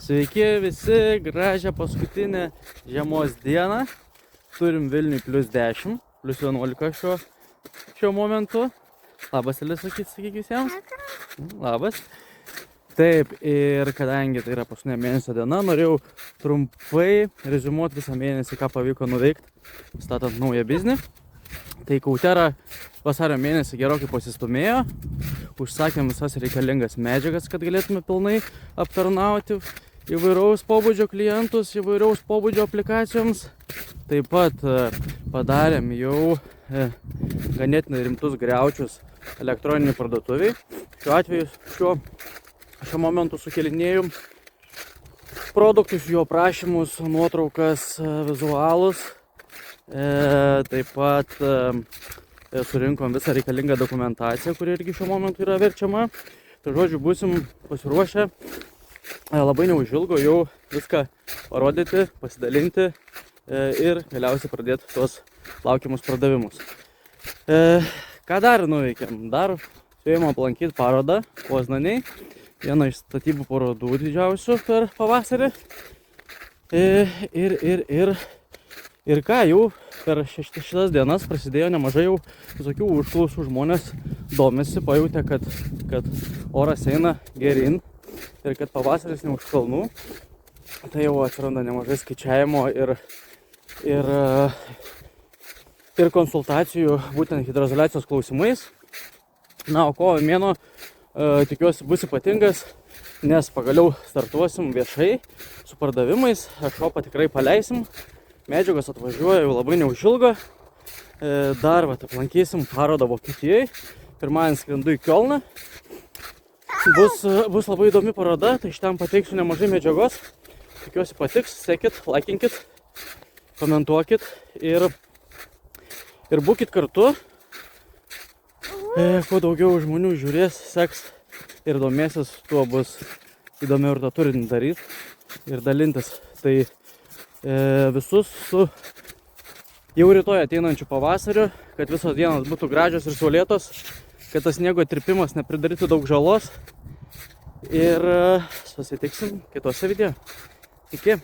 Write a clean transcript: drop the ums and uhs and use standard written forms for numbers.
Sveiki visi, gražią paskutinę žiemos dieną. Turim Vilniui +10, +11 šiuo momentu. Labas, Elis, sakyk visiems. Labas. Taip, ir kadangi tai yra paskutinė mėnesio diena, norėjau trumpai reziumuoti visą mėnesį, ką pavyko nuveikti, statant naują biznį. Tai Kautera vasario mėnesį gerokai pasistumėjo, užsakėm visas reikalingas medžiagas, kad galėtume pilnai aptarnauti įvairaus pobūdžio klientus, įvairaus pobūdžio aplikacijoms. Taip pat padarėm jau ganėtinai rimtus griaučius elektroniniai parduotuviai. Šiuo atveju šiuo momentu sukelinėjom produktus, jų aprašymus, nuotraukas, vizualus. Taip pat surinkom visą reikalingą dokumentaciją, kuri irgi šiuo momentu yra verčiama. Tai žodžiu, būsim pasiruošę labai neužilgo jau viską parodyti, pasidalinti ir galiausiai pradėti tuos laukiamus pardavimus. Ką dar nuveikėm? Dar spėjom aplankyti parodą Poznanėj, vieną iš statybų parodų didžiausių per pavasarį. Ir ką, jau per šitas dienas prasidėjo nemažai jau visokių užklausų, žmonės domisi, pajutė, kad oras eina geryn ir kad pavasaris ne už kalnų. Tai jau atsiranda nemažai skaičiavimo ir konsultacijų būtent hidroizoliacijos klausimais. Na, o kovo mėnuo tikiuosi bus ypatingas, nes pagaliau startuosim viešai su pardavimais, shopą tikrai paleisim. Medžiagos atvažiuoja jau labai neužilgo. Dar aplankysim parodą Vokietijoje. Pirmadienį skrendu į Kiolną. Bus labai įdomi paroda, tai iš ten pateiksiu nemažai medžiagos. Tikiuosi patiks, sekit, laikinkit, komentuokit ir būkit kartu. Kuo daugiau žmonių žiūrės, seks ir domėsis, tuo bus įdomiau ir tą turinį daryti ir dalintis. Tai visus su jau rytoj ateinančiu pavasariu, kad visos dienos būtų gražios ir saulėtos, kad tas sniego tirpimas nepridarytų daug žalos ir susitiksim kitose video. Iki.